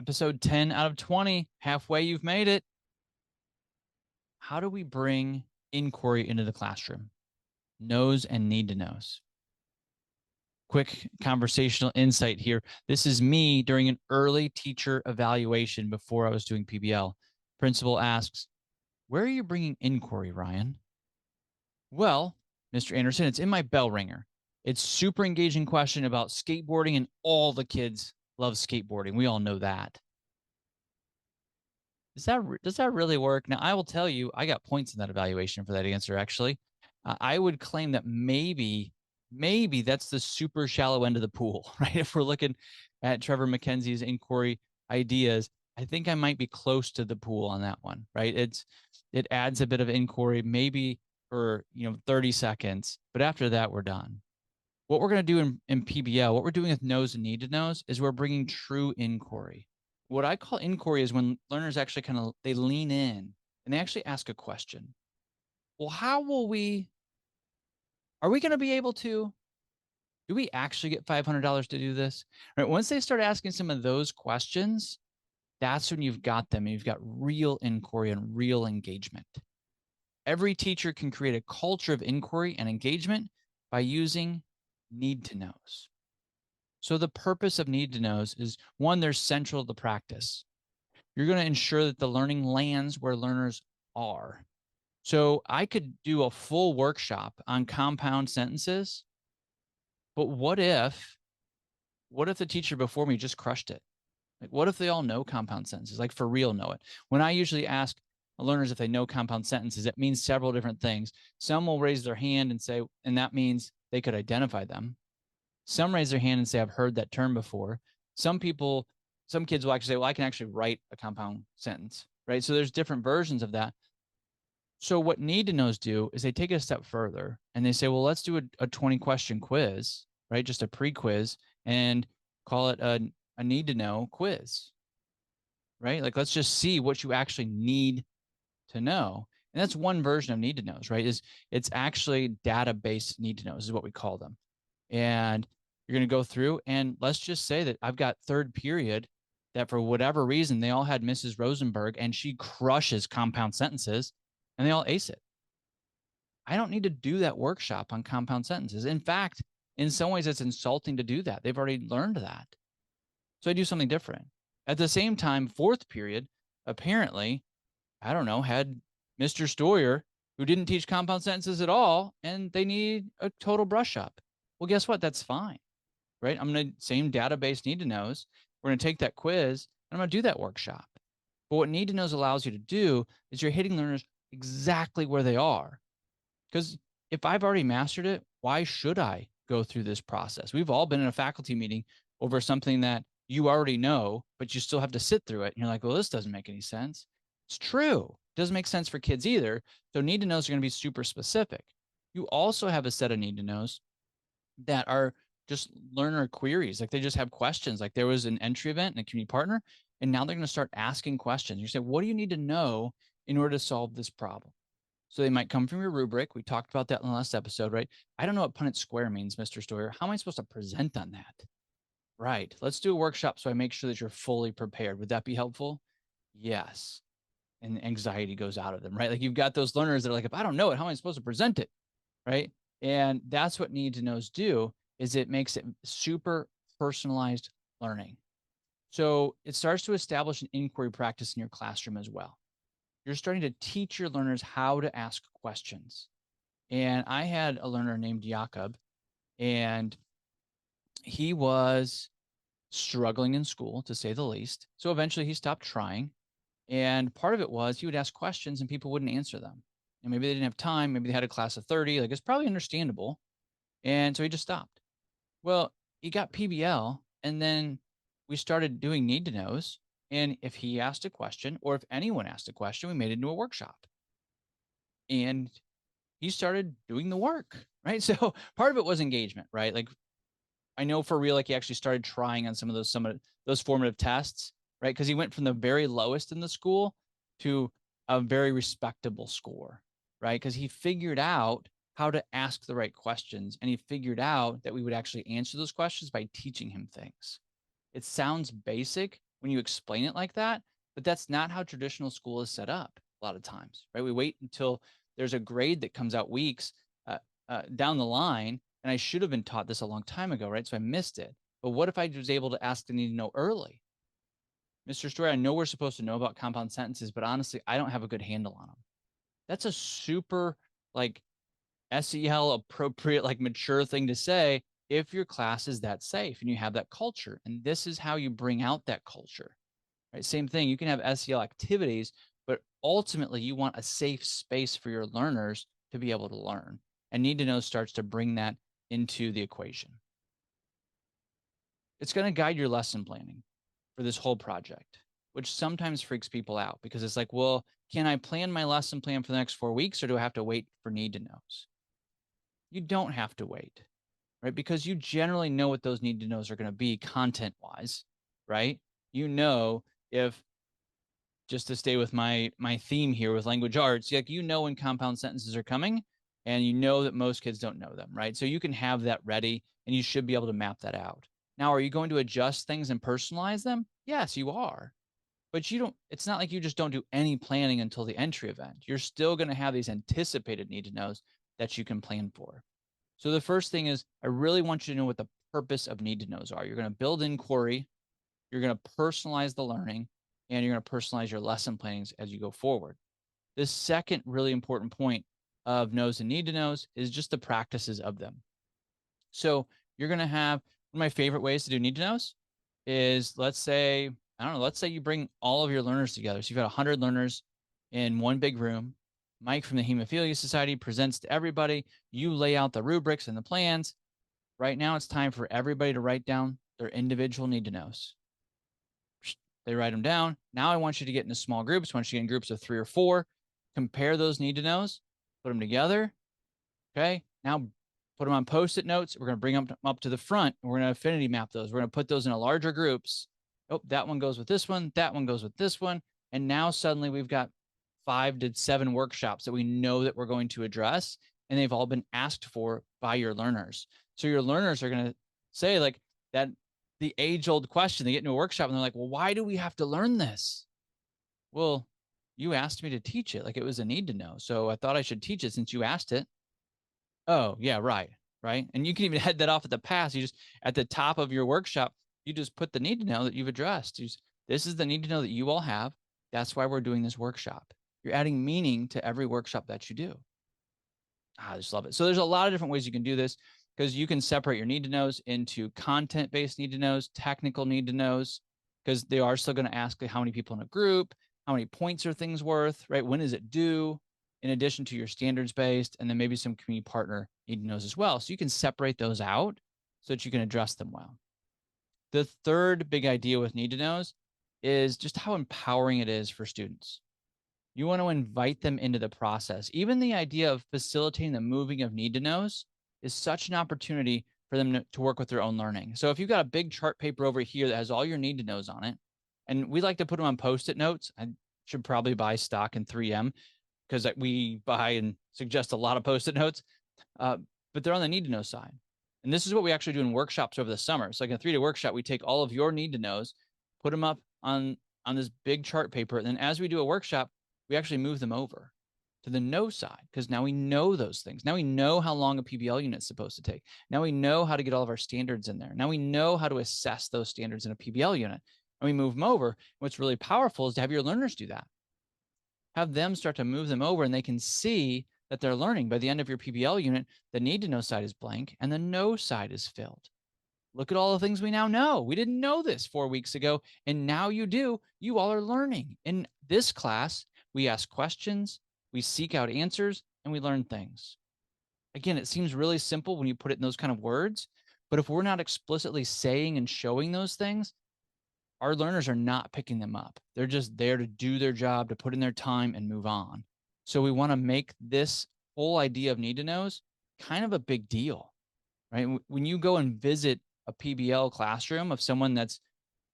Episode 10 out of 20. Halfway, you've made it. How do we bring inquiry into the classroom? Knows and need to knows. Quick conversational insight here. This is me during an early teacher evaluation before I was doing PBL. Principal asks, "Where are you bringing inquiry, Ryan?" "Well, Mr. Anderson, it's in my bell ringer. It's super engaging question about skateboarding, and all the kids love skateboarding. We all know that." Does that really work? Now, I will tell you, I got points in that evaluation for that answer, actually. I would claim that maybe that's the super shallow end of the pool, right? If we're looking at Trevor McKenzie's inquiry ideas, I think I might be close to the pool on that one, right? It adds a bit of inquiry, maybe for 30 seconds, but after that, we're done. What we're going to do in PBL, what we're doing with knows and need to knows, is we're bringing true inquiry. What I call inquiry is when learners actually they lean in and they actually ask a question. Well, are we going to be able to, do we actually get $500 to do this? Right. Once they start asking some of those questions, that's when you've got them and you've got real inquiry and real engagement. Every teacher can create a culture of inquiry and engagement by using need to knows. So the purpose of need to knows is, one, they're central to the practice. You're going to ensure that the learning lands where learners are. So I could do a full workshop on compound sentences, but what if the teacher before me just crushed it? Like, what if they all know compound sentences, like for real know it? When I usually ask learners if they know compound sentences, it means several different things. Some will raise their hand and say, and that means they could identify them. Some raise their hand and say, "I've heard that term before." Some kids will actually say, "Well, I can actually write a compound sentence," right? So there's different versions of that. So what need to knows do is they take it a step further and they say, "Well, let's do a 20 question quiz, right? Just a pre-quiz, and call it a need to know quiz, right? Like, let's just see what you actually need to know." And that's one version of need to knows, right? It's actually database need to knows is what we call them. And you're going to go through, and let's just say that I've got third period that for whatever reason, they all had Mrs. Rosenberg and she crushes compound sentences and they all ace it. I don't need to do that workshop on compound sentences. In fact, in some ways, it's insulting to do that. They've already learned that. So I do something different. At the same time, fourth period, apparently, I don't know, had Mr. Stoyer, who didn't teach compound sentences at all, and they need a total brush up. Well, guess what? That's fine, right? I'm going to, same database need to knows. We're going to take that quiz and I'm going to do that workshop. But what need to knows allows you to do is you're hitting learners exactly where they are. Because if I've already mastered it, why should I go through this process? We've all been in a faculty meeting over something that you already know, but you still have to sit through it. And you're like, well, this doesn't make any sense. It's true. It doesn't make sense for kids either. So need to knows are going to be super specific. You also have a set of need to knows that are just learner queries. Like, they just have questions. Like, there was an entry event and a community partner, and now they're going to start asking questions. You say, what do you need to know in order to solve this problem? So they might come from your rubric. We talked about that in the last episode, right? I don't know what Punnett square means, Mr. Stoyer. How am I supposed to present on that? Right. Let's do a workshop so I make sure that you're fully prepared. Would that be helpful? Yes. And anxiety goes out of them, right? Like, you've got those learners that are like, if I don't know it, how am I supposed to present it? Right. And that's what need to knows do, is it makes it super personalized learning. So it starts to establish an inquiry practice in your classroom as well. You're starting to teach your learners how to ask questions. And I had a learner named Jakob, and he was struggling in school, to say the least. So eventually he stopped trying. And part of it was he would ask questions and people wouldn't answer them. And maybe they didn't have time. Maybe they had a class of 30. Like, it's probably understandable. And so he just stopped. Well, he got PBL, and then we started doing need to knows. And if he asked a question, or if anyone asked a question, we made it into a workshop. And he started doing the work, right? So part of it was engagement, right? Like, I know for real, like, he actually started trying on some of those formative tests, right? Because he went from the very lowest in the school to a very respectable score, right? Because he figured out how to ask the right questions, and he figured out that we would actually answer those questions by teaching him things. It sounds basic, when you explain it like that, but that's not how traditional school is set up a lot of times, right? We wait until there's a grade that comes out weeks down the line, and I should have been taught this a long time ago, right? So I missed it. But what if I was able to ask the need to know early? Mr. Story, I know we're supposed to know about compound sentences, but honestly, I don't have a good handle on them. That's a super like SEL appropriate, like mature thing to say if your class is that safe and you have that culture. And this is how you bring out that culture, right? Same thing. You can have SEL activities, but ultimately you want a safe space for your learners to be able to learn. And need to know starts to bring that into the equation. It's going to guide your lesson planning for this whole project, which sometimes freaks people out because it's like, well, can I plan my lesson plan for the next 4 weeks or do I have to wait for need to knows? You don't have to wait, right? Because you generally know what those need to knows are going to be content wise, right? You know, if just to stay with my theme here with language arts, like you know when compound sentences are coming and you know that most kids don't know them, right? So you can have that ready and you should be able to map that out. Now, are you going to adjust things and personalize them? Yes, you are. But you don't, it's not like you just don't do any planning until the entry event. You're still going to have these anticipated need to knows that you can plan for. So the first thing is I really want you to know what the purpose of need to knows are. You're going to build inquiry, you're going to personalize the learning, and you're going to personalize your lesson plannings as you go forward. The second really important point of knows and need to knows is just the practices of them. So you're going to have one of my favorite ways to do need to knows is let's say, I don't know, let's say you bring all of your learners together. So you've got 100 learners in one big room. Mike from the Hemophilia Society presents to everybody. You lay out the rubrics and the plans. Right now, it's time for everybody to write down their individual need to knows. They write them down. Now I want you to get into small groups. I want you to get in groups of 3 or 4. Compare those need to knows, put them together. Okay. Now put them on Post-it notes. We're going to bring them up to the front. And we're going to affinity map those. We're going to put those in larger groups. Oh, that one goes with this one. That one goes with this one. And now suddenly we've got 5 to 7 workshops that we know that we're going to address. And they've all been asked for by your learners. So your learners are going to say like that, the age-old question. They get into a workshop and they're like, well, why do we have to learn this? Well, you asked me to teach it. Like it was a need to know. So I thought I should teach it since you asked it. Oh, yeah, right. Right. And you can even head that off at the pass. You just at the top of your workshop, you just put the need to know that you've addressed. This is the need to know that you all have. That's why we're doing this workshop. You're adding meaning to every workshop that you do. I just love it. So there's a lot of different ways you can do this because you can separate your need to knows into content-based need to knows, technical need to knows, because they are still going to ask how many people in a group, how many points are things worth, right? When is it due? In addition to your standards-based, and then maybe some community partner need to knows as well. So you can separate those out so that you can address them well. The third big idea with need to knows is just how empowering it is for students. You want to invite them into the process. Even the idea of facilitating the moving of need to knows is such an opportunity for them to work with their own learning. So if you've got a big chart paper over here that has all your need to knows on it, and we like to put them on Post-it notes. I should probably buy stock in 3M because we buy and suggest a lot of Post-it notes, but they're on the need to know side. And this is what we actually do in workshops over the summer. So like in a 3-day workshop, we take all of your need to knows, put them up on this big chart paper. And then as we do a workshop, we actually move them over to the know side because now we know those things. Now we know how long a PBL unit is supposed to take. Now we know how to get all of our standards in there. Now we know how to assess those standards in a PBL unit. And we move them over. What's really powerful is to have your learners do that. Have them start to move them over and they can see that they're learning. By the end of your PBL unit, the need to know side is blank and the know side is filled. Look at all the things we now know. We didn't know this 4 weeks ago, and now you do. You all are learning. In this class, we ask questions, we seek out answers, and we learn things. Again, it seems really simple when you put it in those kind of words, but if we're not explicitly saying and showing those things, our learners are not picking them up. They're just there to do their job, to put in their time and move on. So we want to make this whole idea of need to knows kind of a big deal, right? When you go and visit a PBL classroom of someone that's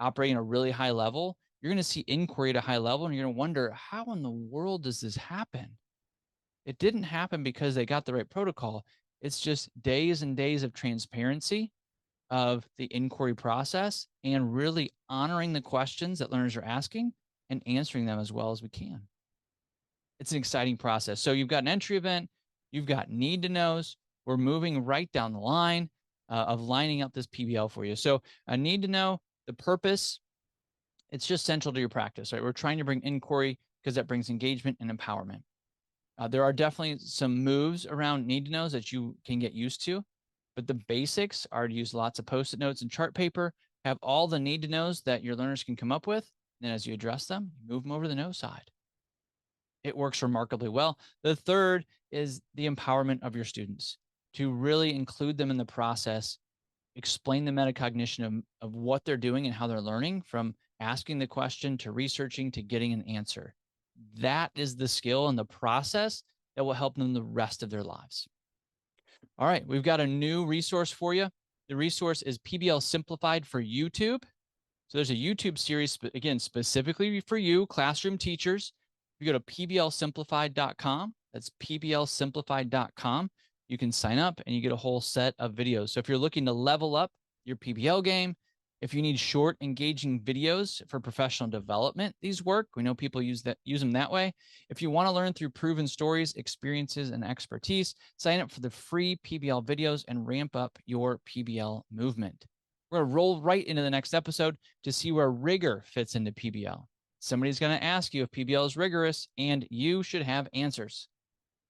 operating at a really high level, you're going to see inquiry at a high level and you're going to wonder, how in the world does this happen? It didn't happen because they got the right protocol. It's just days and days of transparency of the inquiry process and really honoring the questions that learners are asking and answering them as well as we can. It's an exciting process. So you've got an entry event, you've got need to knows. We're moving right down the line of lining up this PBL for you. So a need to know, the purpose, it's just central to your practice, right? We're trying to bring inquiry because that brings engagement and empowerment. There are definitely some moves around need to knows that you can get used to, but the basics are to use lots of post-it notes and chart paper, have all the need to knows that your learners can come up with. And then as you address them, move them over to the know side. It works remarkably well. The third is the empowerment of your students, to really include them in the process, explain the metacognition of what they're doing and how they're learning, from asking the question to researching to getting an answer. That is the skill and the process that will help them the rest of their lives. All right, we've got a new resource for you. The resource is PBL Simplified for YouTube. So there's a YouTube series, again, specifically for you, classroom teachers. If you go to pblsimplified.com, that's pblsimplified.com, you can sign up and you get a whole set of videos. So if you're looking to level up your PBL game, if you need short, engaging videos for professional development, these work. We know people use them that way. If you want to learn through proven stories, experiences, and expertise, sign up for the free PBL videos and ramp up your PBL movement. We're going to roll right into the next episode to see where rigor fits into PBL. Somebody's going to ask you if PBL is rigorous, and you should have answers.